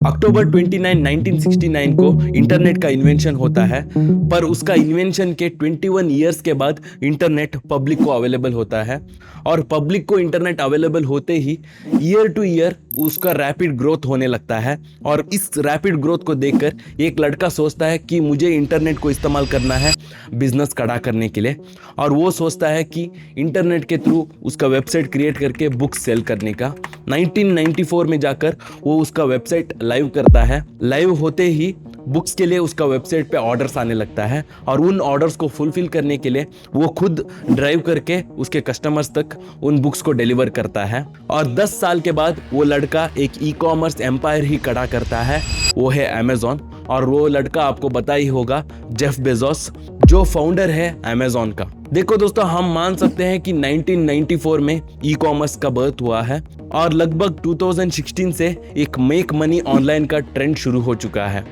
अक्टूबर 29, 1969 को इंटरनेट का इन्वेंशन होता है, पर उसका इन्वेंशन के 21 ईयर्स के बाद इंटरनेट पब्लिक को अवेलेबल होता है। और पब्लिक को इंटरनेट अवेलेबल होते ही ईयर टू ईयर उसका रैपिड ग्रोथ होने लगता है। और इस रैपिड ग्रोथ को देखकर एक लड़का सोचता है कि मुझे इंटरनेट को इस्तेमाल करना है बिजनेस खड़ा करने के लिए। और वो सोचता है कि इंटरनेट के थ्रू उसका वेबसाइट क्रिएट करके बुक्स सेल करने का। 1994 में जाकर वो उसका वेबसाइट लाइव करता है। लाइव होते ही बुक्स के लिए उसका वेबसाइट पे ऑर्डर्स आने लगता है और उन ऑर्डर्स को फुलफिल करने के लिए वो खुद ड्राइव करके उसके कस्टमर्स तक उन बुक्स को डिलीवर करता है। और 10 साल के बाद वो लड़का एक ई कॉमर्स एम्पायर ही खड़ा करता है, वो है अमेजॉन। और वो लड़का आपको पता ही होगा, जेफ बेजोस, जो फाउंडर है अमेजॉन का। देखो दोस्तों, हम मान सकते हैं कि 1994 में ई कॉमर्स का बर्थ हुआ है और लगभग 2016 से एक मेक मनी ऑनलाइन का ट्रेंड शुरू हो चुका है।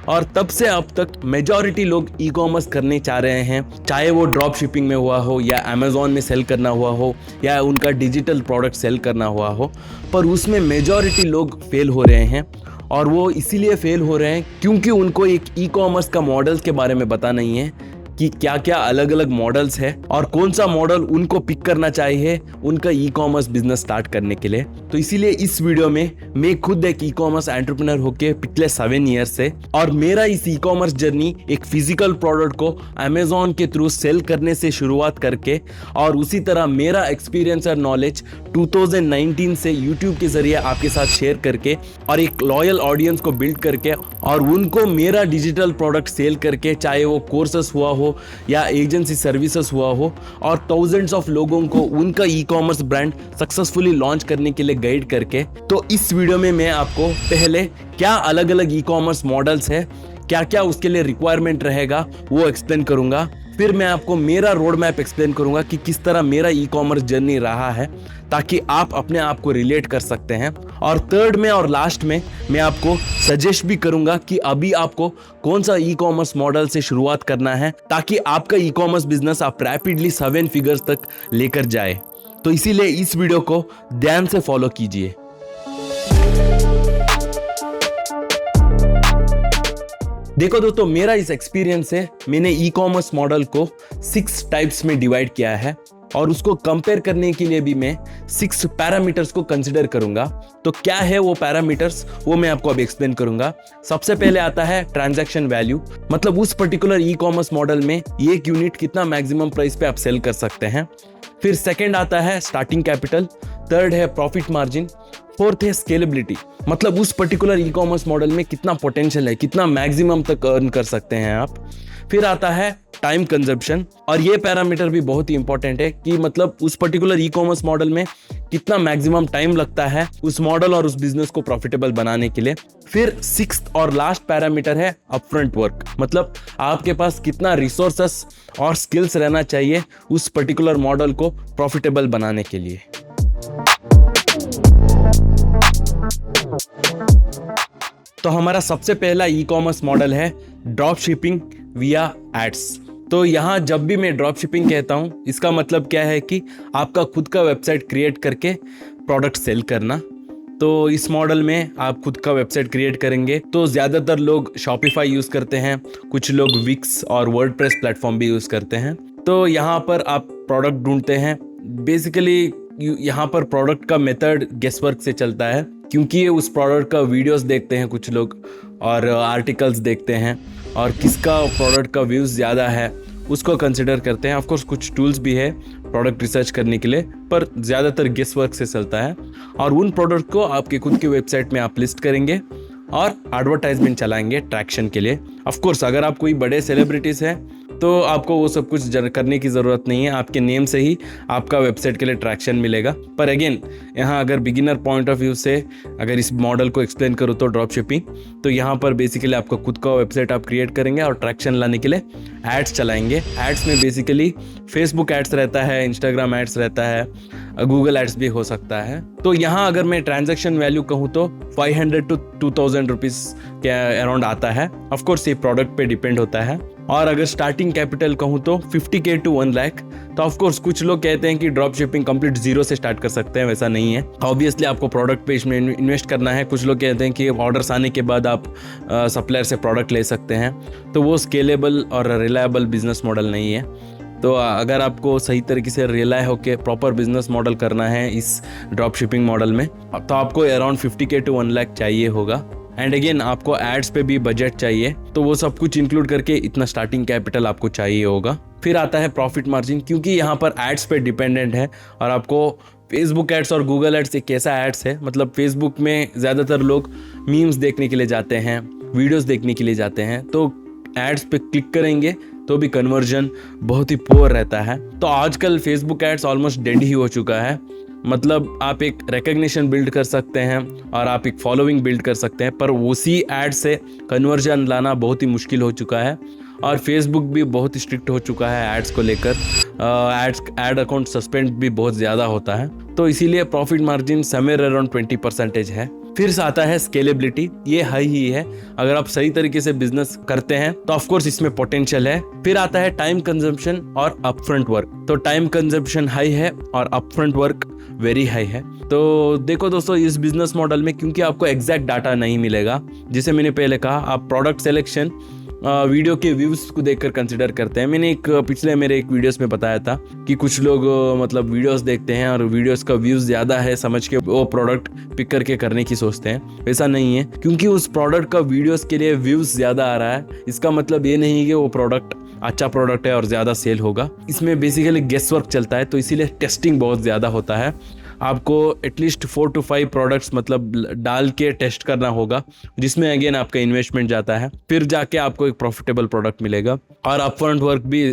और तब से अब तक मेजॉरिटी लोग ई कॉमर्स करने चाह रहे हैं, चाहे वो ड्रॉप शिपिंग में हुआ हो या अमेजॉन में सेल करना हुआ हो या उनका डिजिटल प्रोडक्ट सेल करना हुआ हो, पर उसमें मेजॉरिटी लोग फेल हो रहे हैं। और वो इसीलिए फेल हो रहे हैं क्योंकि उनको एक ई कॉमर्स का मॉडल्स के बारे में पता नहीं है कि क्या क्या अलग अलग मॉडल्स है और कौन सा मॉडल उनको पिक करना चाहिए उनका ई कॉमर्स बिजनेस स्टार्ट करने के लिए। तो इसीलिए इस वीडियो में मैं खुद एक ई कॉमर्स एंटरप्रेन्योर होके पिछले 7 ईयर से, और मेरा इस ई कॉमर्स जर्नी एक फिजिकल प्रोडक्ट को अमेजॉन के थ्रू सेल करने से शुरुआत करके, और उसी तरह मेरा एक्सपीरियंस और नॉलेज 2019 से यूट्यूब के जरिए आपके साथ शेयर करके और एक लॉयल ऑडियंस को बिल्ड करके और उनको मेरा डिजिटल प्रोडक्ट सेल करके, चाहे वो कोर्सेस हुआ हो या एजेंसी सर्विसेज हुआ हो, और थाउजेंड्स ऑफ लोगों को उनका e commerce brand successfully launch करने के लिए गाइड करके। तो इस वीडियो में मैं आपको पहले क्या अलग अलग ई कॉमर्स मॉडल्स है, क्या क्या उसके लिए रिक्वायरमेंट रहेगा, वो एक्सप्लेन करूंगा। फिर मैं आपको मेरा रोड मैप एक्सप्लेन करूंगा कि किस तरह मेरा ई कॉमर्स जर्नी रहा है, ताकि आप अपने आप को रिलेट कर सकते हैं। और थर्ड में और लास्ट में मैं आपको सजेस्ट भी करूंगा कि अभी आपको कौन सा ई कॉमर्स मॉडल से शुरुआत करना है, ताकि आपका ई कॉमर्स बिजनेस आप रैपिडली 7 फिगर्स तक लेकर जाए। तो इसीलिए इस वीडियो को ध्यान से फॉलो कीजिए। देखो दोस्तों, मेरा इस एक्सपीरियंस से मैंने ई कॉमर्स मॉडल को 6 टाइप्स में डिवाइड किया है, और उसको कंपेयर करने के लिए भी मैं 6 पैरामीटर्स को कंसिडर करूंगा। तो क्या है वो पैरामीटर्स, वो मैं आपको अभी एक्सप्लेन करूंगा। सबसे पहले आता है ट्रांजैक्शन वैल्यू, मतलब उस पर्टिकुलर ई कॉमर्स मॉडल में एक यूनिट कितना मैक्सिमम प्राइस पे आप सेल कर सकते हैं। फिर सेकंड आता है स्टार्टिंग कैपिटल, थर्ड है प्रॉफिट मार्जिन, फोर्थ है स्केलेबिलिटी, मतलब उस पर्टिकुलर ई कॉमर्स मॉडल में कितना पोटेंशियल है, कितना मैक्सिमम तक अर्न कर सकते हैं आप। फिर आता है टाइम कंजप्शन, और ये पैरामीटर भी बहुत ही इंपॉर्टेंट है कि मतलब उस पर्टिकुलर ई कॉमर्स मॉडल में कितना मैक्सिमम टाइम लगता है उस मॉडल और उस बिजनेस को प्रॉफिटेबल बनाने के लिए। फिर 6th और लास्ट पैरामीटर है अपफ्रंट वर्क, मतलब आपके पास कितना रिसोर्सेस और स्किल्स रहना चाहिए उस पर्टिकुलर मॉडल को प्रॉफिटेबल बनाने के लिए। तो हमारा सबसे पहला ई कॉमर्स मॉडल है ड्रॉप शिपिंग विया एड्स। तो यहाँ जब भी मैं ड्रॉप शिपिंग कहता हूँ, इसका मतलब क्या है कि आपका खुद का वेबसाइट क्रिएट करके प्रोडक्ट सेल करना। तो इस मॉडल में आप खुद का वेबसाइट क्रिएट करेंगे। तो ज़्यादातर लोग शॉपिफाई यूज़ करते हैं, कुछ लोग विक्स और वर्डप्रेस प्लेटफॉर्म भी यूज़ करते हैं। तो यहाँ पर आप प्रोडक्ट ढूंढते हैं। बेसिकली यहाँ पर प्रोडक्ट का मेथड गेसवर्क से चलता है, क्योंकि उस प्रोडक्ट का वीडियोस देखते हैं कुछ लोग और आर्टिकल्स देखते हैं, और किसका प्रोडक्ट का व्यूज़ ज़्यादा है उसको कंसिडर करते हैं। ऑफकोर्स कुछ टूल्स भी है प्रोडक्ट रिसर्च करने के लिए, पर ज़्यादातर गेस वर्क से चलता है। और उन प्रोडक्ट को आपके खुद की वेबसाइट में आप लिस्ट करेंगे और एडवर्टाइजमेंट चलाएंगे ट्रैक्शन के लिए। ऑफकोर्स अगर आप कोई बड़े सेलिब्रिटीज़ हैं तो आपको वो सब कुछ करने की ज़रूरत नहीं है, आपके नेम से ही आपका वेबसाइट के लिए ट्रैक्शन मिलेगा। पर अगेन, यहाँ अगर बिगिनर पॉइंट ऑफ व्यू से अगर इस मॉडल को एक्सप्लेन करूँ तो ड्रॉप शिपिंग, तो यहाँ पर बेसिकली आपका खुद का वेबसाइट आप क्रिएट करेंगे और ट्रैक्शन लाने के लिए एड्स चलाएंगे। एड्स में बेसिकली फेसबुक एड्स रहता है, इंस्टाग्राम एड्स रहता है, गूगल एड्स भी हो सकता है। तो यहाँ अगर मैं ट्रांजैक्शन वैल्यू कहूँ तो 500 to 2000 रुपीज़ के अराउंड आता है। ऑफकोर्स ये प्रोडक्ट पे डिपेंड होता है। और अगर स्टार्टिंग कैपिटल कहूँ तो 50K to 1 लाख। तो ऑफ कोर्स कुछ लोग कहते हैं कि ड्रॉप शिपिंग कंप्लीट जीरो से स्टार्ट कर सकते हैं, वैसा नहीं है। ऑब्वियसली आपको प्रोडक्ट पे इसमें इन्वेस्ट करना है। कुछ लोग कहते हैं कि ऑर्डर्स आने के बाद आप सप्लायर से प्रोडक्ट ले सकते हैं, तो वो स्केलेबल और रिलायबल बिजनेस मॉडल नहीं है। तो अगर आपको सही तरीके से रिलाय होकर प्रॉपर बिजनेस मॉडल करना है इस ड्रॉप शिपिंग मॉडल में, तो आपको अराउंड 50K to 1 लाख चाहिए होगा। एंड अगेन आपको एड्स पे भी बजट चाहिए, तो वो सब कुछ इंक्लूड करके इतना स्टार्टिंग कैपिटल आपको चाहिए होगा। फिर आता है प्रॉफिट मार्जिन, क्योंकि यहाँ पर एड्स पे डिपेंडेंट है और आपको फेसबुक एड्स और गूगल एड्स एक ऐसा एड्स है, मतलब फेसबुक में ज़्यादातर लोग मीम्स देखने के लिए जाते हैं, वीडियोस देखने के लिए जाते हैं, तो एड्स पे क्लिक करेंगे तो भी कन्वर्जन बहुत ही पुअर रहता है। तो आजकल फेसबुक एड्स ऑलमोस्ट डेड ही हो चुका है। मतलब आप एक रिकग्निशन बिल्ड कर सकते हैं और आप एक फॉलोइंग बिल्ड कर सकते हैं, पर उसी एड से कन्वर्जन लाना बहुत ही मुश्किल हो चुका है। और फेसबुक भी बहुत स्ट्रिक्ट हो चुका है एड्स को लेकर। एड अकाउंट सस्पेंड भी बहुत ज़्यादा होता है, तो इसीलिए प्रॉफिट मार्जिन समवेयर अराउंड 20% है। फिर से आता है स्केलेबिलिटी, ये हाई ही है। अगर आप सही तरीके से बिजनेस करते हैं तो ऑफ कोर्स इसमें पोटेंशियल है। फिर आता है टाइम कंजम्पशन और अपफ्रंट वर्क। तो टाइम कंजम्पशन हाई है और अपफ्रंट वर्क वेरी हाई है। तो देखो दोस्तों, इस बिजनेस मॉडल में क्योंकि आपको एग्जैक्ट डाटा नहीं मिलेगा, जैसे मैंने पहले कहा, आप प्रोडक्ट सिलेक्शन वीडियो के व्यूज को देखकर कंसिडर करते हैं। मैंने पिछले मेरे एक वीडियोस में बताया था कि कुछ लोग मतलब वीडियोस देखते हैं और वीडियोस का व्यूज ज़्यादा है समझ के वो प्रोडक्ट पिक करके करने की सोचते हैं। वैसा नहीं है, क्योंकि उस प्रोडक्ट का वीडियोस के लिए व्यूज ज़्यादा आ रहा है, इसका मतलब ये नहीं कि वो प्रोडक्ट अच्छा प्रोडक्ट है और ज़्यादा सेल होगा। इसमें बेसिकली गेस वर्क चलता है, तो इसीलिए टेस्टिंग बहुत ज़्यादा होता है। आपको एटलीस्ट 4 to 5 प्रोडक्ट्स मतलब डाल के टेस्ट करना होगा, जिसमें अगेन आपका इन्वेस्टमेंट जाता है, फिर जाके आपको एक प्रॉफिटेबल प्रोडक्ट मिलेगा। और अपफ्रंट वर्क भी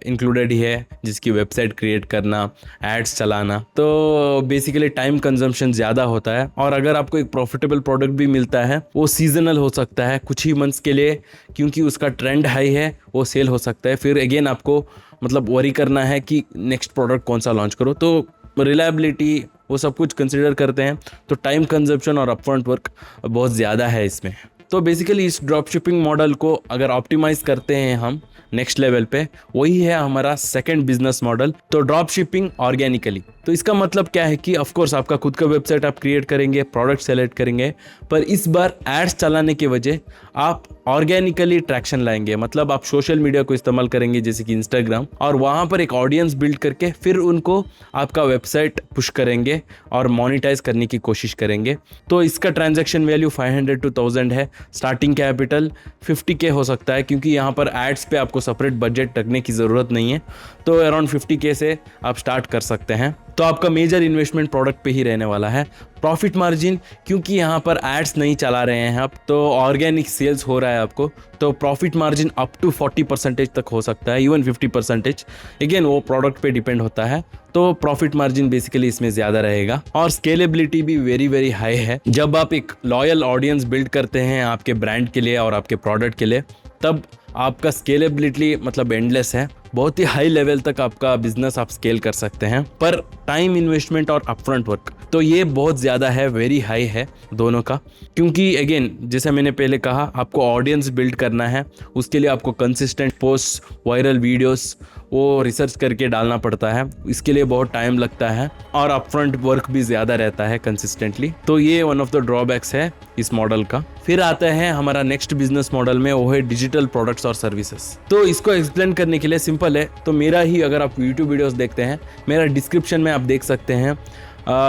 इंक्लूडेड ही है, जिसकी वेबसाइट क्रिएट करना, एड्स चलाना। तो बेसिकली टाइम कंजम्पशन ज़्यादा होता है। और अगर आपको एक प्रॉफिटेबल प्रोडक्ट भी मिलता है, वो सीजनल हो सकता है, कुछ ही मंथ्स के लिए, क्योंकि उसका ट्रेंड हाई है, वो सेल हो सकता है। फिर अगेन आपको मतलब वरी करना है कि नेक्स्ट प्रोडक्ट कौन सा लॉन्च करो। तो रिलायबिलिटी वो सब कुछ कंसिडर करते हैं, तो टाइम कंजप्शन और अपफ्रंट वर्क बहुत ज़्यादा है इसमें। तो बेसिकली इस ड्रॉप शिपिंग मॉडल को अगर ऑप्टिमाइज़ करते हैं हम नेक्स्ट लेवल पे, वही है हमारा सेकंड बिजनेस मॉडल, तो ड्रॉप शिपिंग ऑर्गेनिकली। तो इसका मतलब क्या है कि ऑफ कोर्स आपका खुद का वेबसाइट आप क्रिएट करेंगे, प्रोडक्ट सेलेक्ट करेंगे, पर इस बार एड्स चलाने की वजह आप ऑर्गेनिकली ट्रैक्शन लाएंगे। मतलब आप सोशल मीडिया को इस्तेमाल करेंगे जैसे कि इंस्टाग्राम, और वहाँ पर एक ऑडियंस बिल्ड करके फिर उनको आपका वेबसाइट पुश करेंगे और मोनेटाइज करने की कोशिश करेंगे। तो इसका ट्रांजैक्शन वैल्यू 500 to 1000 है। स्टार्टिंग कैपिटल 50K हो सकता है, क्योंकि यहाँ पर एड्स पे आपको सेपरेट बजट रखने की ज़रूरत नहीं है, तो अराउंड 50K से आप स्टार्ट कर सकते हैं। तो आपका मेजर इन्वेस्टमेंट प्रोडक्ट पे ही रहने वाला है। प्रॉफिट मार्जिन, क्योंकि यहाँ पर एड्स नहीं चला रहे हैं आप, तो ऑर्गेनिक सेल्स हो रहा है आपको, तो प्रॉफिट मार्जिन अप टू 40% तक हो सकता है, इवन 50%। अगेन वो प्रोडक्ट पे डिपेंड होता है, तो प्रॉफिट मार्जिन बेसिकली इसमें ज़्यादा रहेगा। और स्केलेबिलिटी भी वेरी वेरी हाई है। जब आप एक लॉयल ऑडियंस बिल्ड करते हैं आपके ब्रांड के लिए और आपके प्रोडक्ट के लिए, तब आपका स्केलेबिलिटी मतलब एंडलेस है। बहुत ही हाई लेवल तक आपका बिजनेस आप स्केल कर सकते हैं। पर टाइम इन्वेस्टमेंट और अपफ्रंट वर्क, तो ये बहुत ज़्यादा है, वेरी हाई है दोनों का। क्योंकि अगेन जैसे मैंने पहले कहा, आपको ऑडियंस बिल्ड करना है, उसके लिए आपको कंसिस्टेंट पोस्ट, वायरल वीडियोस वो रिसर्च करके डालना पड़ता है, इसके लिए बहुत टाइम लगता है, और अपफ्रंट वर्क भी ज़्यादा रहता है कंसिस्टेंटली। तो ये वन ऑफ द ड्रॉबैक्स है इस मॉडल का। फिर आता है हमारा नेक्स्ट बिजनेस मॉडल में, वो है डिजिटल प्रोडक्ट्स और सर्विसेज। तो इसको एक्सप्लेन करने के लिए सिंपल है, तो मेरा ही अगर आप यूट्यूब वीडियोस देखते हैं, मेरा डिस्क्रिप्शन में आप देख सकते हैं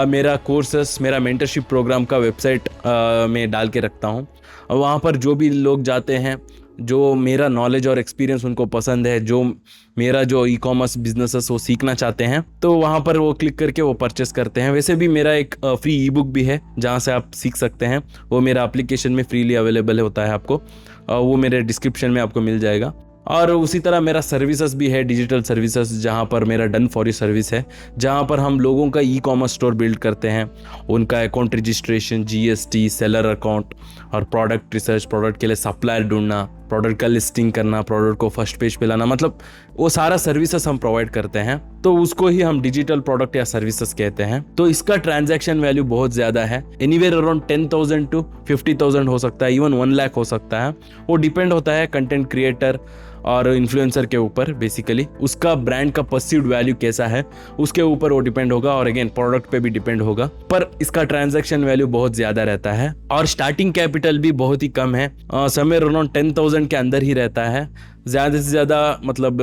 मेरा कोर्सेस, मेरा मेंटरशिप प्रोग्राम का वेबसाइट में डाल के रखता हूँ। वहाँ पर जो भी लोग जाते हैं, जो मेरा नॉलेज और एक्सपीरियंस उनको पसंद है, जो मेरा जो ई कॉमर्स बिजनेसेस वो सीखना चाहते हैं, तो वहाँ पर वो क्लिक करके वो परचेस करते हैं। वैसे भी मेरा एक फ्री ई बुक भी है जहाँ से आप सीख सकते हैं, वो मेरा एप्लीकेशन में फ्रीली अवेलेबल होता है आपको, वो मेरे डिस्क्रिप्शन में आपको मिल जाएगा। और उसी तरह मेरा सर्विसेज भी है, डिजिटल सर्विसेज, जहाँ पर मेरा डन फॉर यू सर्विस है, जहाँ पर हम लोगों का ई कॉमर्स स्टोर बिल्ड करते हैं, उनका account registration, GST, seller account और प्रोडक्ट रिसर्च, प्रोडक्ट के लिए सप्लायर ढूंढना, प्रोडक्ट का लिस्टिंग करना, प्रोडक्ट को फर्स्ट पेज पे लाना, मतलब वो सारा सर्विसेज हम प्रोवाइड करते हैं। तो उसको ही हम डिजिटल प्रोडक्ट या सर्विसेज कहते हैं। तो इसका ट्रांजैक्शन वैल्यू बहुत ज़्यादा है, एनीवेयर अराउंड 10,000 to 50,000 हो सकता है, इवन 1 लाख हो सकता है। वो डिपेंड होता है कंटेंट क्रिएटर और इन्फ्लुएंसर के ऊपर बेसिकली उसका ब्रांड का परसीव्ड वैल्यू कैसा है उसके ऊपर वो डिपेंड होगा, और अगेन प्रोडक्ट पे भी डिपेंड होगा। पर इसका ट्रांजैक्शन वैल्यू बहुत ज्यादा रहता है और स्टार्टिंग कैपिटल भी बहुत ही कम है, समवेयर अराउंड 10,000 के अंदर ही रहता है। ज़्यादा से ज़्यादा मतलब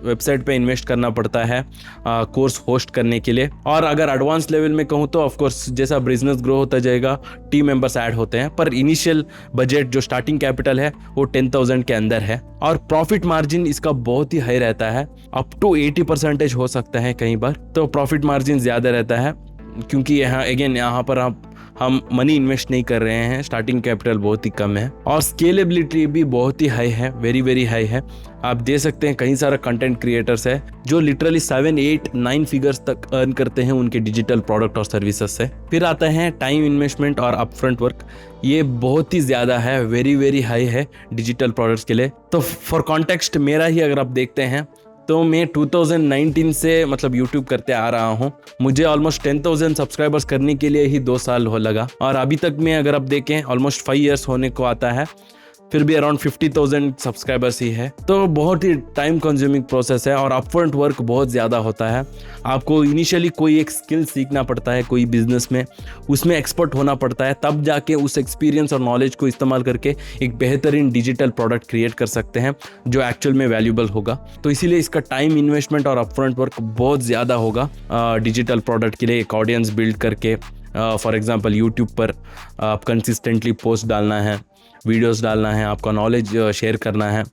वेबसाइट पे इन्वेस्ट करना पड़ता है कोर्स होस्ट करने के लिए। और अगर एडवांस लेवल में कहूँ तो ऑफ कोर्स जैसा बिजनेस ग्रो होता जाएगा टीम मेंबर्स ऐड होते हैं, पर इनिशियल बजट जो स्टार्टिंग कैपिटल है वो 10,000 के अंदर है। और प्रॉफिट मार्जिन इसका बहुत ही हाई रहता है, अप टू 80% हो सकता है कई बार, तो प्रॉफिट मार्जिन ज़्यादा रहता है क्योंकि यहाँ पर हम मनी इन्वेस्ट नहीं कर रहे हैं, स्टार्टिंग कैपिटल बहुत ही कम है और स्केलेबिलिटी भी बहुत ही हाई है, वेरी वेरी हाई है। आप दे सकते हैं कई सारा कंटेंट क्रिएटर्स है जो लिटरली 7, 8, 9 फिगर्स तक अर्न करते हैं उनके डिजिटल प्रोडक्ट और सर्विसेज से। फिर आता है टाइम इन्वेस्टमेंट और अपफ्रंट वर्क, ये बहुत ही ज़्यादा है, वेरी वेरी हाई है डिजिटल प्रोडक्ट्स के लिए। तो फॉर कॉन्टेक्स्ट मेरा ही अगर आप देखते हैं तो मैं 2019 से मतलब YouTube करते आ रहा हूँ, मुझे ऑलमोस्ट 10,000 सब्सक्राइबर्स करने के लिए ही 2 साल हो लगा और अभी तक में अगर आप देखें ऑलमोस्ट 5 इयर्स होने को आता है, फिर भी अराउंड 50,000 सब्सक्राइबर्स ही है। तो बहुत ही टाइम कंज्यूमिंग प्रोसेस है और अपफ्रंट वर्क बहुत ज़्यादा होता है। आपको इनिशियली कोई एक स्किल सीखना पड़ता है, कोई बिजनेस में उसमें एक्सपर्ट होना पड़ता है, तब जाके उस एक्सपीरियंस और नॉलेज को इस्तेमाल करके एक बेहतरीन डिजिटल प्रोडक्ट क्रिएट कर सकते हैं जो एक्चुअल में वैल्यूबल होगा। तो इसीलिए इसका टाइम इन्वेस्टमेंट और अपफ्रंट वर्क बहुत ज़्यादा होगा डिजिटल प्रोडक्ट के लिए। एक ऑडियंस बिल्ड करके फॉर एग्जांपल यूट्यूब पर आप कंसिस्टेंटली पोस्ट डालना है, वीडियोस डालना है, आपका नॉलेज शेयर करना है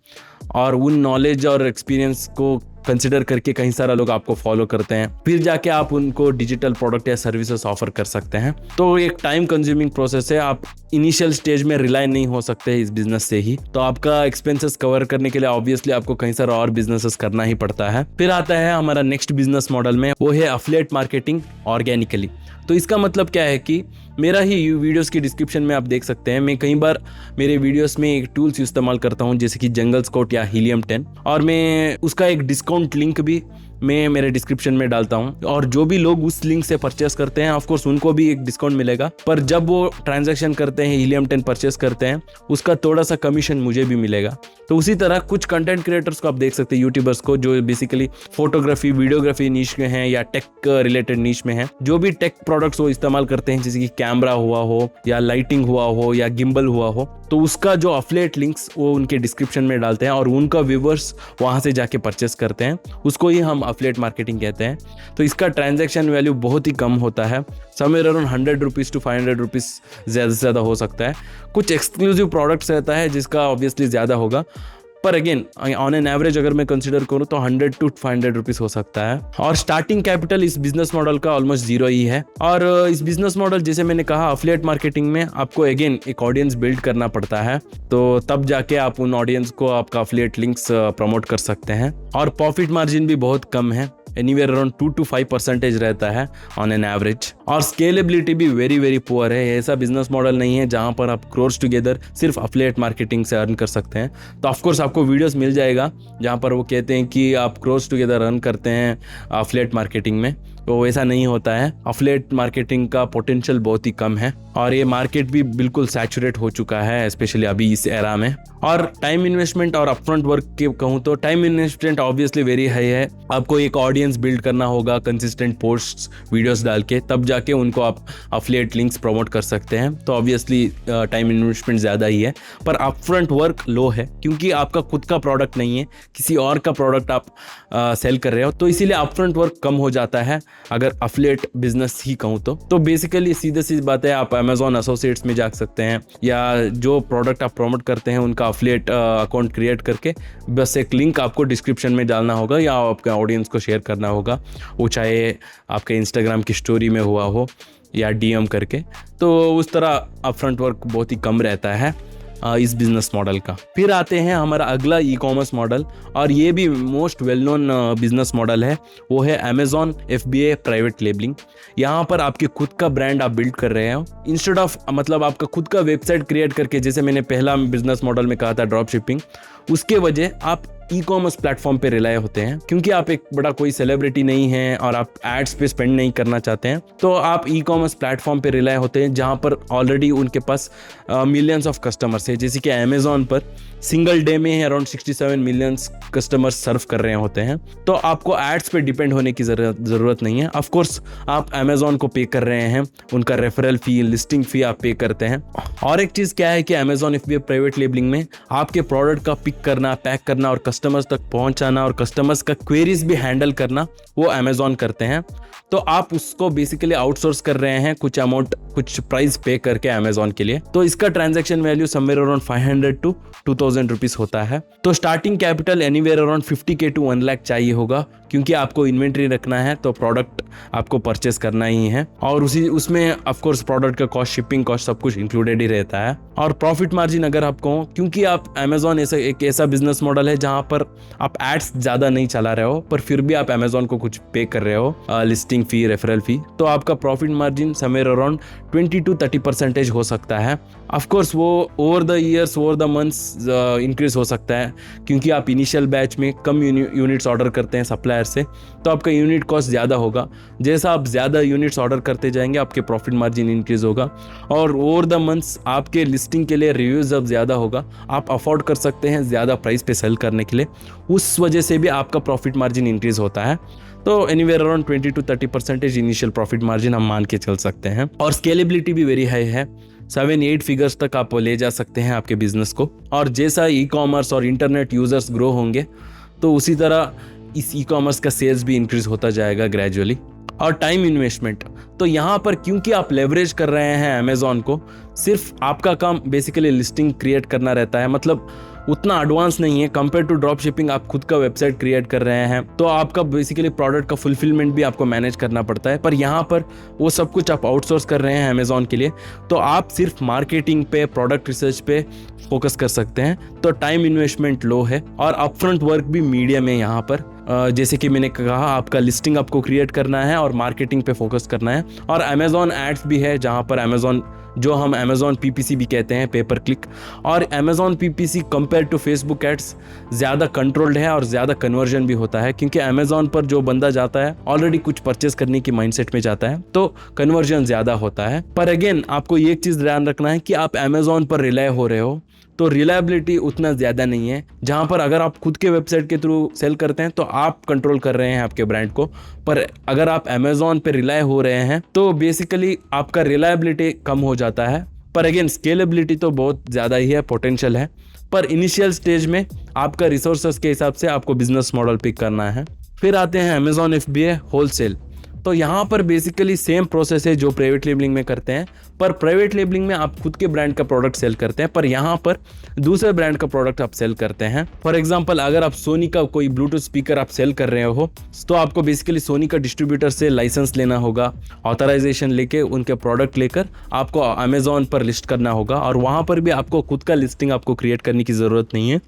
और उन नॉलेज और एक्सपीरियंस को कंसिडर करके कई सारा लोग आपको फॉलो करते हैं, फिर जाके आप उनको डिजिटल प्रोडक्ट या सर्विसेज ऑफर कर सकते हैं। तो एक टाइम कंज्यूमिंग प्रोसेस है, आप इनिशियल स्टेज में रिलाई नहीं हो सकते इस बिजनेस से ही। तो आपका एक्सपेंसेस कवर करने के लिए ऑब्वियसली आपको कई सारा और बिजनेसेस करना ही पड़ता है। फिर आता है हमारा नेक्स्ट बिजनेस मॉडल में, वो है एफिलिएट मार्केटिंग ऑर्गेनिकली। तो इसका मतलब क्या है कि मेरा ही वीडियोस की डिस्क्रिप्शन में आप देख सकते हैं, मैं कई बार मेरे वीडियोस में एक टूल्स इस्तेमाल करता हूं जैसे कि जंगल स्काउट या हीलियम 10 और मैं उसका एक डिस्काउंट लिंक भी मैं मेरे डिस्क्रिप्शन में डालता हूं और जो भी लोग उस लिंक से परचेस करते हैं ऑफ कोर्स उनको भी एक डिस्काउंट मिलेगा, पर जब वो ट्रांजैक्शन करते हैं हीलियम 10 परचेस करते हैं उसका थोड़ा सा कमीशन मुझे भी मिलेगा। तो उसी तरह कुछ कंटेंट क्रिएटर्स को आप देख सकते हैं, यूट्यूबर्स को जो बेसिकली फोटोग्राफी वीडियोग्राफी नीश में हैं या टेक रिलेटेड नीश में हैं, जो भी टेक प्रोडक्ट्स वो इस्तेमाल करते हैं जैसे कि कैमरा हुआ हो या लाइटिंग हुआ हो या गिम्बल हुआ हो, तो उसका जो अफिलिएट लिंक्स वो उनके डिस्क्रिप्शन में डालते हैं और उनका व्यूवर्स वहां से जाके परचेस करते हैं, उसको ही हम अफिलिएट मार्केटिंग कहते हैं। तो इसका ट्रांजैक्शन वैल्यू बहुत ही कम होता है, somewhere around 100 rupees to 500 rupees ज़्यादा से ज़्यादा हो सकता है। कुछ एक्सक्लूसिव प्रोडक्ट्स रहता है जिसका ऑब्वियसली ज़्यादा होगा, पर अगेन ऑन एन एवरेज अगर मैं कंसिडर करूँ तो 100 to 500 रुपीज़ हो सकता है। और स्टार्टिंग कैपिटल इस बिजनेस मॉडल का ऑलमोस्ट 0 ही है। और इस बिजनेस मॉडल जैसे मैंने कहा अफिलिएट मार्केटिंग में आपको अगेन एक ऑडियंस बिल्ड करना पड़ता है, तो तब जाके आप उन ऑडियंस को आपका अफिलिएट लिंक्स प्रमोट कर सकते हैं। और प्रॉफिट मार्जिन भी बहुत कम है, एनीवेयर अराउंड 2 to 5% रहता है ऑन एन एवरेज। और स्केलेबिलिटी भी वेरी वेरी पुअर है, ऐसा बिजनेस मॉडल नहीं है जहां पर आप क्रोर्स टुगेदर सिर्फ अफिलिएट मार्केटिंग से अर्न कर सकते हैं। तो ऑफकोर्स आपको वीडियोस मिल जाएगा जहां पर वो कहते हैं कि आप क्रोर्स टुगेदर अर्न करते हैं अफिलिएट मार्केटिंग में, तो वैसा नहीं होता है। अफिलिएट मार्केटिंग का पोटेंशियल बहुत ही कम है और ये मार्केट भी बिल्कुल सैचुरेट हो चुका है स्पेशली अभी इस एरा में। और टाइम इन्वेस्टमेंट और अपफ्रंट वर्क के कहूँ तो time investment obviously very high है, आपको एक ऑडियंस बिल्ड करना होगा कंसिस्टेंट पोस्ट्स वीडियोस डाल के, तब जाके उनको आप अफिलिएट लिंक्स प्रमोट कर सकते हैं। तो ऑब्वियसली टाइम इन्वेस्टमेंट ज़्यादा ही है, पर अपफ्रंट वर्क लो है क्योंकि आपका खुद का प्रोडक्ट नहीं है, किसी और का प्रोडक्ट आप सेल कर रहे हो, तो इसीलिए अपफ्रंट वर्क कम हो जाता है अगर अफिलिएट बिजनेस ही कहूँ तो बेसिकली सीधे सीधी बात है, आप अमेजॉन एसोसिएट्स में जा सकते हैं या जो प्रोडक्ट आप प्रमोट करते हैं उनका अफिलिएट अकाउंट क्रिएट करके बस एक लिंक आपको डिस्क्रिप्शन में डालना होगा या आपके ऑडियंस को शेयर करना होगा, वो चाहे आपके इंस्टाग्राम की स्टोरी में हुआ हो या डीएम करके। तो उस तरह अपफ्रंट वर्क बहुत ही कम रहता है इस बिजनेस मॉडल का। फिर आते हैं हमारा अगला ई कॉमर्स मॉडल और ये भी most well known business model है, वो है अमेजॉन FBA प्राइवेट लेबलिंग। यहाँ पर आपके खुद का ब्रांड आप बिल्ड कर रहे हो, इंस्टेड ऑफ मतलब आपका खुद का वेबसाइट क्रिएट करके, जैसे मैंने पहला बिजनेस मॉडल में कहा था ड्रॉप शिपिंग, उसके वजह आप ई कॉमर्स प्लेटफॉर्म पे रिलाय होते हैं, क्योंकि आप एक बड़ा कोई सेलिब्रिटी नहीं है और आप एड्स पे स्पेंड नहीं करना चाहते हैं, तो आप ई कॉमर्स प्लेटफॉर्म पे रिलाय होते हैं जहाँ पर ऑलरेडी उनके पास मिलियंस ऑफ कस्टमर्स है। जैसे कि अमेजोन पर सिंगल डे में ही अराउंड 67 मिलियंस कस्टमर्स सर्व कर रहे होते हैं। तो आपको एड्स पे डिपेंड होने की ज़रूरत नहीं है। ऑफ कोर्स आप अमेजोन को पे कर रहे हैं, उनका रेफरल फी, लिस्टिंग फी आप पे करते हैं। और एक चीज़ क्या है कि अमेजोन FBA प्राइवेट लेबलिंग में आपके प्रोडक्ट का पिक करना, पैक करना और कस्टमर्स तक पहुंचाना और कस्टमर्स का क्वेरीज भी हैंडल करना वो अमेजोन करते हैं। तो आप उसको बेसिकली आउटसोर्स कर रहे हैं कुछ अमाउंट, कुछ प्राइस पे करके अमेजोन के लिए। तो इसका transaction value somewhere around 500 to 2000 rupees होता है। तो starting capital anywhere around 50K to 1 lakh चाहिए होगा, क्योंकि आपको इन्वेंट्री रखना है, तो प्रोडक्ट आपको परचेस करना ही है। और उसमें ऑफ कोर्स प्रोडक्ट का कॉस्ट, शिपिंग कॉस्ट सब कुछ इंक्लूडेड ही रहता है। और प्रॉफिट मार्जिन अगर आप कहो, क्योंकि आप अमेजोन एक ऐसा बिजनेस मॉडल है जहां पर आप एड्स ज्यादा नहीं चला रहे हो, पर फिर भी आप अमेजोन को कुछ पे कर रहे हो, लिस्टिंग फी, रेफरल फी, तो आपका profit margin somewhere around 20 to 30% हो सकता है। ऑफ कोर्स वो over the years, over the months increase हो सकता है, क्योंकि आप इनिशियल बैच में कम यूनिट्स ऑर्डर करते हैं सप्लायर से, तो आपका यूनिट कॉस्ट ज़्यादा होगा। जैसा आप ज़्यादा यूनिट्स ऑर्डर करते जाएंगे, आपके प्रॉफिट मार्जिन इंक्रीज होगा। और ओवर द मंथ्स आपके लिस्टिंग के लिए रिव्यूज जब ज़्यादा होगा, आप अफोर्ड कर सकते हैं ज़्यादा प्राइस पे सेल करने के लिए, उस वजह से भी आपका प्रॉफिट मार्जिन इंक्रीज होता है। तो anywhere around 20 to 30% initial profit margin हम मान के चल सकते हैं। और स्केलेबिलिटी भी वेरी हाई है, 7-8 फिगर्स तक आप ले जा सकते हैं आपके बिजनेस को। और जैसा ई कॉमर्स और इंटरनेट यूजर्स ग्रो होंगे, तो उसी तरह इस ई कॉमर्स का सेल्स भी इंक्रीज होता जाएगा ग्रेजुअली। और टाइम इन्वेस्टमेंट, तो यहाँ पर क्योंकि आप लेवरेज कर रहे हैं अमेजोन को, सिर्फ आपका काम बेसिकली लिस्टिंग क्रिएट करना रहता है, मतलब उतना एडवांस नहीं है कंपेयर टू ड्रॉप शिपिंग। आप खुद का वेबसाइट क्रिएट कर रहे हैं, तो आपका बेसिकली प्रोडक्ट का फुलफिलमेंट भी आपको मैनेज करना पड़ता है। पर यहाँ पर वो सब कुछ आप आउटसोर्स कर रहे हैं अमेजोन के लिए, तो आप सिर्फ मार्केटिंग पे, प्रोडक्ट रिसर्च पे फोकस कर सकते हैं। तो टाइम इन्वेस्टमेंट लो है और अपफ्रंट वर्क भी मीडियम है यहाँ पर। जैसे कि मैंने कहा, आपका लिस्टिंग आपको क्रिएट करना है और मार्केटिंग पे फोकस करना है। और अमेजोन एड्स भी है, जहाँ पर अमेजोन, जो हम अमेजोन PPC भी कहते हैं, पे पर क्लिक। और Amazon PPC compare to Facebook ads ज़्यादा कंट्रोल्ड है और ज़्यादा कन्वर्जन भी होता है, क्योंकि अमेजोन पर जो बंदा जाता है ऑलरेडी कुछ परचेस करने की माइंडसेट में जाता है, तो कन्वर्जन ज़्यादा होता है। पर अगेन आपको ये एक चीज़ ध्यान रखना है कि आप अमेजोन पर रिलाय हो रहे हो, तो रिलायबिलिटी उतना ज़्यादा नहीं है। जहाँ पर अगर आप खुद के वेबसाइट के थ्रू सेल करते हैं, तो आप कंट्रोल कर रहे हैं आपके ब्रांड को। पर अगर आप अमेजोन पे रिलाय हो रहे हैं, तो बेसिकली आपका रिलायबिलिटी कम हो जाता है। पर अगेन स्केलेबिलिटी तो बहुत ज़्यादा ही है, पोटेंशियल है। पर इनिशियल स्टेज में आपका रिसोर्सेज के हिसाब से आपको बिजनेस मॉडल पिक करना है। फिर आते हैं अमेजोन FBA होलसेल। तो यहाँ पर बेसिकली सेम प्रोसेस है जो प्राइवेट लेबलिंग में करते हैं, पर प्राइवेट लेबलिंग में आप खुद के ब्रांड का प्रोडक्ट सेल करते हैं, पर यहाँ पर दूसरे ब्रांड का प्रोडक्ट आप सेल करते हैं। फॉर एग्जांपल, अगर आप सोनी का कोई ब्लूटूथ स्पीकर आप सेल कर रहे हो, तो आपको बेसिकली सोनी का डिस्ट्रीब्यूटर से लाइसेंस लेना होगा, ऑथराइजेशन लेके उनके प्रोडक्ट लेकर आपको अमेजोन पर लिस्ट करना होगा। और वहाँ पर भी आपको खुद का लिस्टिंग आपको क्रिएट करने की ज़रूरत नहीं है,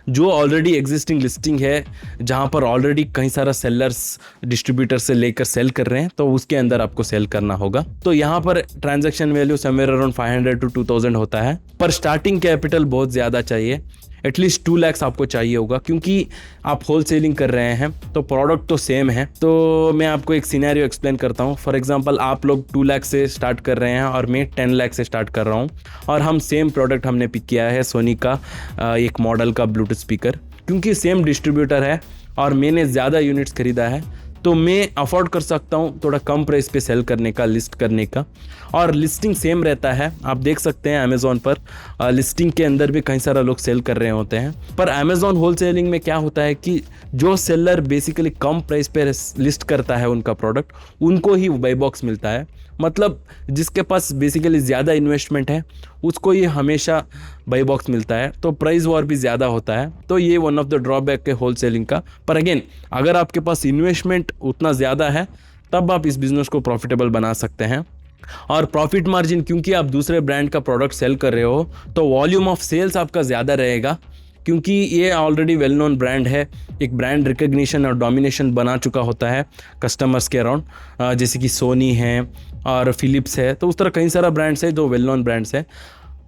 जो ऑलरेडी एग्जिस्टिंग लिस्टिंग है, जहाँ पर ऑलरेडी कई सारा सेलर्स डिस्ट्रीब्यूटर से लेकर सेल कर रहे हैं, तो उसके अंदर आपको सेल करना होगा। तो यहाँ पर transaction value somewhere around 500 to 2000 होता है। पर स्टार्टिंग कैपिटल बहुत ज़्यादा चाहिए, एटलीस्ट 2 लाख आपको चाहिए होगा, क्योंकि आप होलसेलिंग कर रहे हैं, तो प्रोडक्ट तो सेम है। तो मैं आपको एक सिनेरियो एक्सप्लेन करता हूँ। फॉर एग्जांपल, आप लोग 2 लाख से स्टार्ट कर रहे हैं और मैं 10 लाख से स्टार्ट कर रहा हूँ, और हम सेम प्रोडक्ट हमने पिक किया है, सोनी का एक मॉडल का ब्लूटूथ स्पीकर। क्योंकि सेम डिस्ट्रीब्यूटर है और मैंने ज़्यादा यूनिट्स खरीदा है, तो मैं अफोर्ड कर सकता हूँ थोड़ा कम प्राइस पे सेल करने का, लिस्ट करने का। और लिस्टिंग सेम रहता है, आप देख सकते हैं अमेजोन पर लिस्टिंग के अंदर भी कई सारा लोग सेल कर रहे होते हैं। पर अमेजोन होलसेलिंग में क्या होता है कि जो सेलर बेसिकली कम प्राइस पे लिस्ट करता है उनका प्रोडक्ट, उनको ही बाई बॉक्स मिलता है। मतलब जिसके पास बेसिकली ज़्यादा इन्वेस्टमेंट है, उसको ये हमेशा बाई बॉक्स मिलता है, तो प्राइस वॉर भी ज़्यादा होता है। तो ये वन ऑफ द ड्रॉबैक है होलसेलिंग का। पर अगेन, अगर आपके पास इन्वेस्टमेंट उतना ज़्यादा है, तब आप इस बिज़नेस को प्रॉफिटेबल बना सकते हैं। और प्रॉफिट मार्जिन, क्योंकि आप दूसरे ब्रांड का प्रोडक्ट सेल कर रहे हो, तो वॉल्यूम ऑफ सेल्स आपका ज़्यादा रहेगा, क्योंकि ये ऑलरेडी वेल नोन ब्रांड है, एक ब्रांड रिकग्निशन और डोमिनेशन बना चुका होता है कस्टमर्स के अराउंड, जैसे कि सोनी है और फिलिप्स है। तो उस तरह कई सारा ब्रांड्स है जो वेल नोन ब्रांड्स है।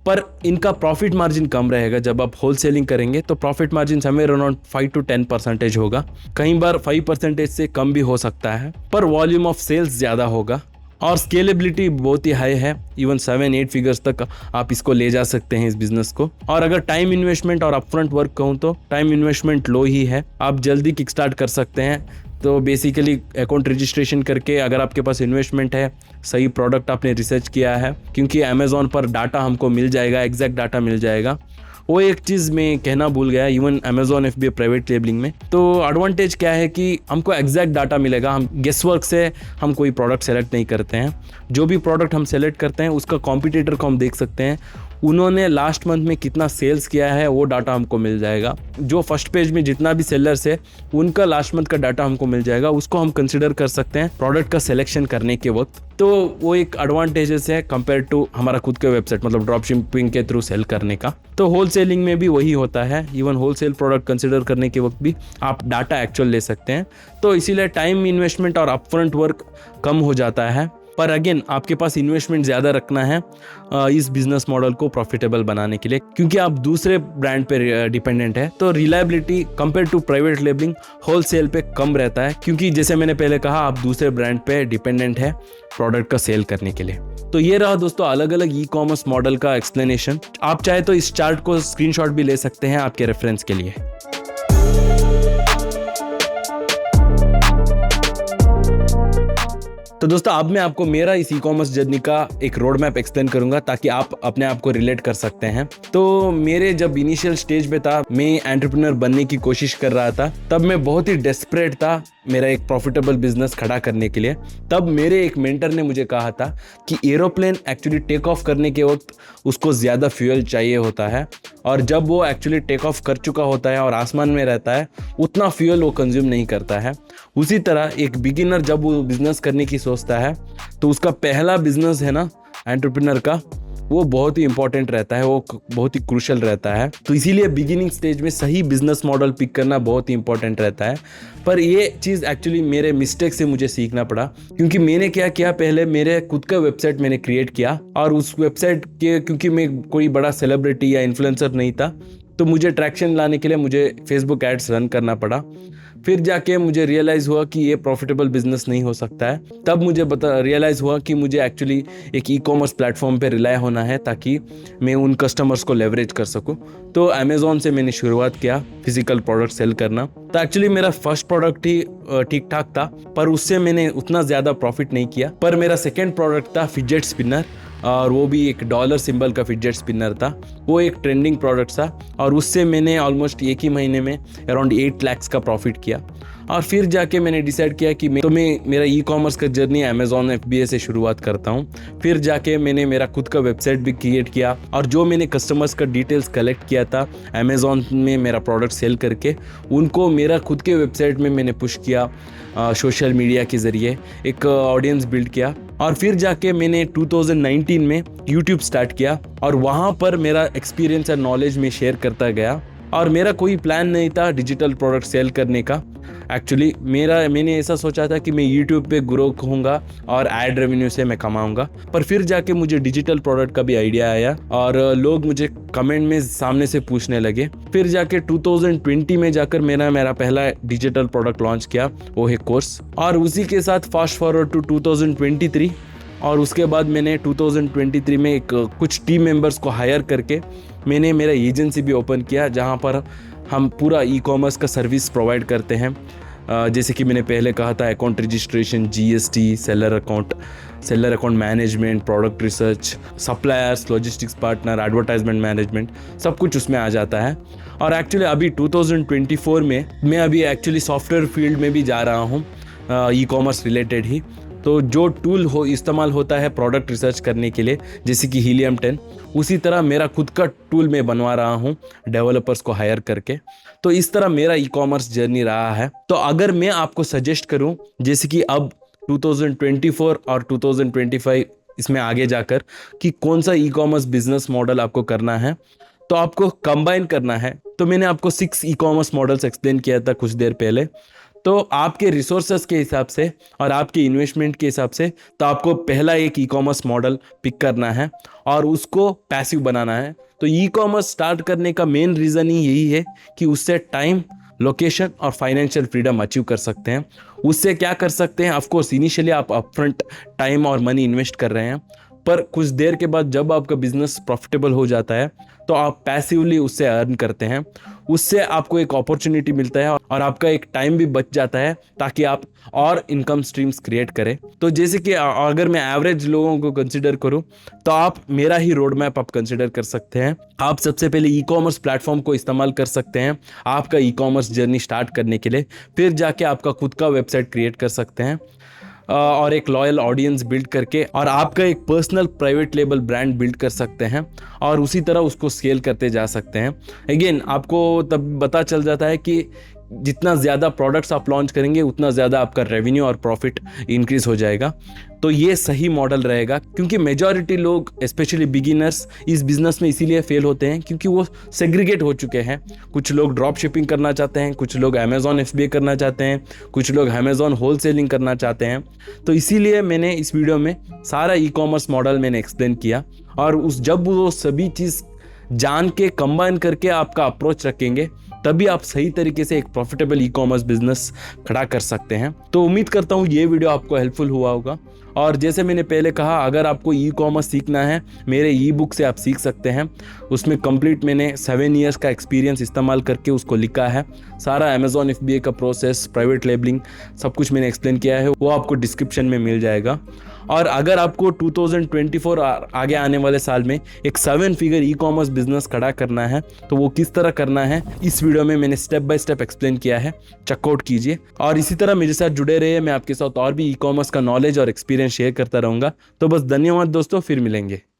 पर इनका प्रॉफिट मार्जिन कम रहेगा। जब आप होलसेलिंग करेंगे तो profit margin somewhere around 5 to 10% होगा, कई बार 5% से कम भी हो सकता है, पर वॉल्यूम ऑफ सेल्स ज़्यादा होगा और स्केलेबिलिटी बहुत ही हाई है। इवन 7-8 फिगर्स तक आप इसको ले जा सकते हैं इस बिजनेस को। और अगर टाइम इन्वेस्टमेंट और अपफ्रंट वर्क कहूँ तो टाइम इन्वेस्टमेंट लो ही है, आप जल्दी किक स्टार्ट कर सकते हैं। तो बेसिकली अकाउंट रजिस्ट्रेशन करके अगर आपके पास इन्वेस्टमेंट है, सही प्रोडक्ट आपने रिसर्च किया है, क्योंकि अमेज़ॉन पर डाटा हमको मिल जाएगा, एग्जैक्ट डाटा मिल जाएगा। वो एक चीज़ मैं कहना भूल गया, even Amazon FBA private labelling में तो एडवांटेज क्या है कि हमको एग्जैक्ट डाटा मिलेगा। हम गेस वर्क से हम कोई प्रोडक्ट सेलेक्ट नहीं करते हैं। जो भी प्रोडक्ट हम सेलेक्ट करते हैं उसका कॉम्पिटिटर को हम देख सकते हैं, उन्होंने लास्ट मंथ में कितना सेल्स किया है वो डाटा हमको मिल जाएगा। जो फर्स्ट पेज में जितना भी सेलर्स है उनका लास्ट मंथ का डाटा हमको मिल जाएगा, उसको हम कंसिडर कर सकते हैं प्रोडक्ट का सिलेक्शन करने के वक्त। तो वो एक एडवांटेजेस है कंपेयर टू हमारा खुद के वेबसाइट, मतलब ड्रॉप शिपिंग के थ्रू सेल करने का। तो होलसेलिंग में भी वही होता है, इवन होलसेल प्रोडक्ट कंसिडर करने के वक्त भी आप डाटा एक्चुअल ले सकते हैं। तो इसीलिए टाइम इन्वेस्टमेंट और अपफ्रंट वर्क कम हो जाता है, पर अगेन आपके पास इन्वेस्टमेंट ज़्यादा रखना है इस बिजनेस मॉडल को प्रॉफिटेबल बनाने के लिए, क्योंकि आप दूसरे ब्रांड पे डिपेंडेंट है। तो reliability compare to private labelling wholesale पे कम रहता है, क्योंकि जैसे मैंने पहले कहा आप दूसरे ब्रांड पे डिपेंडेंट है प्रोडक्ट का सेल करने के लिए। तो ये रहा दोस्तों अलग अलग ई-कॉमर्स मॉडल का एक्सप्लेनेशन। आप चाहे तो इस चार्ट को स्क्रीनशॉट भी ले सकते हैं आपके रेफरेंस के लिए। तो दोस्तों अब मैं आपको मेरा इस ई-कॉमर्स जर्नी का एक रोड मैप एक्सप्लेन करूंगा ताकि आप अपने आप को रिलेट कर सकते हैं। तो मेरे जब इनिशियल स्टेज पे था, मैं एंटरप्रेन्योर बनने की कोशिश कर रहा था, तब मैं बहुत ही डेस्परेट था मेरा एक प्रॉफिटेबल बिजनेस खड़ा करने के लिए। तब मेरे एक मेंटर ने मुझे कहा था कि एरोप्लेन एक्चुअली टेक ऑफ करने के वक्त उसको ज़्यादा फ्यूल चाहिए होता है, और जब वो एक्चुअली टेक ऑफ कर चुका होता है और आसमान में रहता है उतना फ्यूल वो कंज्यूम नहीं करता है। उसी तरह एक बिगिनर जब वो बिजनेस करने की सोचता है तो उसका पहला बिजनेस है ना एंटरप्रेन्योर का, वो बहुत ही इंपॉर्टेंट रहता है, वो बहुत ही क्रूशल रहता है। तो इसीलिए बिगिनिंग स्टेज में सही बिजनेस मॉडल पिक करना बहुत ही इंपॉर्टेंट रहता है। पर ये चीज़ एक्चुअली मेरे मिस्टेक से मुझे सीखना पड़ा, क्योंकि मैंने क्या किया, पहले मेरे खुद का वेबसाइट मैंने क्रिएट किया, और उस वेबसाइट के क्योंकि मैं कोई बड़ा सेलिब्रिटी या इन्फ्लुएंसर नहीं था, तो मुझे ट्रैक्शन लाने के लिए मुझे फेसबुक एड्स रन करना पड़ा। फिर जाके मुझे रियलाइज़ हुआ कि ये प्रॉफिटेबल बिजनेस नहीं हो सकता है। तब मुझे रियलाइज़ हुआ कि मुझे एक्चुअली एक ई-कॉमर्स प्लेटफॉर्म पे रिलाय होना है ताकि मैं उन कस्टमर्स को लेवरेज कर सकूं। तो अमेज़ॉन से मैंने शुरुआत किया फिजिकल प्रोडक्ट सेल करना। तो एक्चुअली मेरा फर्स्ट प्रोडक्ट ही ठीक ठाक था, पर उससे मैंने उतना ज़्यादा प्रॉफिट नहीं किया। पर मेरा सेकेंड प्रोडक्ट था फिजेट स्पिनर, और वो भी एक डॉलर सिंबल का फिजेट स्पिनर था। वो एक ट्रेंडिंग प्रोडक्ट था और उससे मैंने ऑलमोस्ट एक ही महीने में अराउंड 8 लाख का प्रॉफिट किया। और फिर जाके मैंने डिसाइड किया कि मैं मेरा ई-कॉमर्स का जर्नी अमेज़ॉन FBA से शुरुआत करता हूँ। फिर जाके मैंने मेरा खुद का वेबसाइट भी क्रिएट किया, और जो मैंने कस्टमर्स का डिटेल्स कलेक्ट किया था अमेज़ॉन में मेरा प्रोडक्ट सेल करके, उनको मेरा खुद के वेबसाइट में मैंने पुश किया, सोशल मीडिया के ज़रिए एक ऑडियंस बिल्ड किया। और फिर जाके मैंने 2019 में यूट्यूब स्टार्ट किया, और वहाँ पर मेरा एक्सपीरियंस और नॉलेज में शेयर करता गया। और मेरा कोई प्लान नहीं था डिजिटल प्रोडक्ट सेल करने का। एक्चुअली मैंने ऐसा सोचा था कि मैं यूट्यूब पे ग्रो होऊंगा और एड रेवेन्यू से मैं कमाऊंगा। पर फिर जाके मुझे डिजिटल प्रोडक्ट का भी आइडिया आया, और लोग मुझे कमेंट में सामने से पूछने लगे। फिर जाके 2020 में जाकर मेरा पहला डिजिटल प्रोडक्ट लॉन्च किया, वो है कोर्स। और उसी के साथ फास्ट फॉरवर्ड टू 2023, और उसके बाद मैंने 2023 में कुछ टीम मेंबर्स को हायर करके मैंने मेरा एजेंसी भी ओपन किया, जहां पर हम पूरा ई-कॉमर्स का सर्विस प्रोवाइड करते हैं। जैसे कि मैंने पहले कहा था, account registration, GST, seller account management, product research, suppliers, logistics partner, advertisement management, सब कुछ उसमें आ जाता है। और एक्चुअली अभी 2024 में मैं अभी एक्चुअली सॉफ्टवेयर फील्ड में भी जा रहा हूँ, ई-कॉमर्स रिलेटेड ही। तो जो टूल इस्तेमाल होता है प्रोडक्ट रिसर्च करने के लिए, जैसे कि हीलियम 10, उसी तरह मेरा खुद का टूल मैं बनवा रहा हूँ डेवलपर्स को हायर करके। तो इस तरह मेरा ई-कॉमर्स जर्नी रहा है। तो अगर मैं आपको सजेस्ट करूँ, जैसे कि अब 2024 और 2025 इसमें आगे जाकर कि कौन सा ई-कॉमर्स बिजनेस मॉडल आपको करना है, तो आपको कंबाइन करना है। तो मैंने आपको 6 ई-कॉमर्स मॉडल्स एक्सप्लेन किया था कुछ देर पहले। तो आपके रिसोर्सेस के हिसाब से और आपके इन्वेस्टमेंट के हिसाब से तो आपको पहला एक ई कॉमर्स मॉडल पिक करना है और उसको पैसिव बनाना है। तो ई कॉमर्स स्टार्ट करने का मेन रीज़न ही यही है कि उससे टाइम, लोकेशन और फाइनेंशियल फ्रीडम अचीव कर सकते हैं। उससे क्या कर सकते हैं, ऑफ कोर्स इनिशियली आप अपफ्रंट टाइम और मनी इन्वेस्ट कर रहे हैं, पर कुछ देर के बाद जब आपका बिजनेस प्रॉफिटेबल हो जाता है तो आप पैसिवली उससे अर्न करते हैं। उससे आपको एक अपॉर्चुनिटी मिलता है और आपका एक टाइम भी बच जाता है ताकि आप और इनकम स्ट्रीम्स क्रिएट करें। तो जैसे कि अगर मैं एवरेज लोगों को कंसिडर करूं तो आप मेरा ही रोड मैप आप कंसिडर कर सकते हैं। आप सबसे पहले ई कॉमर्स प्लेटफॉर्म को इस्तेमाल कर सकते हैं आपका ई कॉमर्स जर्नी स्टार्ट करने के लिए। फिर जाके आपका खुद का वेबसाइट क्रिएट कर सकते हैं और एक लॉयल ऑडियंस बिल्ड करके और आपका एक personal private label brand build कर सकते हैं और उसी तरह उसको स्केल करते जा सकते हैं। अगेन आपको तब पता चल जाता है कि जितना ज़्यादा प्रोडक्ट्स आप लॉन्च करेंगे उतना ज़्यादा आपका रेवेन्यू और प्रॉफिट इंक्रीज हो जाएगा। तो ये सही मॉडल रहेगा, क्योंकि मेजॉरिटी लोग स्पेशली बिगिनर्स इस बिज़नेस में इसीलिए फेल होते हैं क्योंकि वो सेग्रीगेट हो चुके हैं। कुछ लोग ड्रॉप शिपिंग करना चाहते हैं, कुछ लोग अमेज़ॉन FBA करना चाहते हैं, कुछ लोग अमेज़ॉन होल सेलिंग करना चाहते हैं। तो इसीलिए मैंने इस वीडियो में सारा ई कॉमर्स मॉडल मैंने एक्सप्लेन किया और जब वो सभी चीज़ जान के कंबाइन करके आपका अप्रोच रखेंगे तभी आप सही तरीके से एक प्रॉफिटेबल ई कॉमर्स बिजनेस खड़ा कर सकते हैं। तो उम्मीद करता हूँ ये वीडियो आपको हेल्पफुल हुआ होगा। और जैसे मैंने पहले कहा, अगर आपको ई कॉमर्स सीखना है मेरे ई बुक से आप सीख सकते हैं। उसमें कंप्लीट मैंने 7 ईयर्स का एक्सपीरियंस इस्तेमाल करके उसको लिखा है। सारा अमेज़ॉन FBA का प्रोसेस, प्राइवेट लेबलिंग, सब कुछ मैंने एक्सप्लेन किया है, वो आपको डिस्क्रिप्शन में मिल जाएगा। और अगर आपको 2024 आगे आने वाले साल में एक 7 फिगर ई कॉमर्स बिजनेस खड़ा करना है तो वो किस तरह करना है इस वीडियो में मैंने स्टेप बाय स्टेप एक्सप्लेन किया है, चेकआउट कीजिए। और इसी तरह मेरे साथ जुड़े रहिए, मैं आपके साथ और भी ई कॉमर्स का नॉलेज और एक्सपीरियंस शेयर करता रहूँगा। तो बस धन्यवाद दोस्तों, फिर मिलेंगे।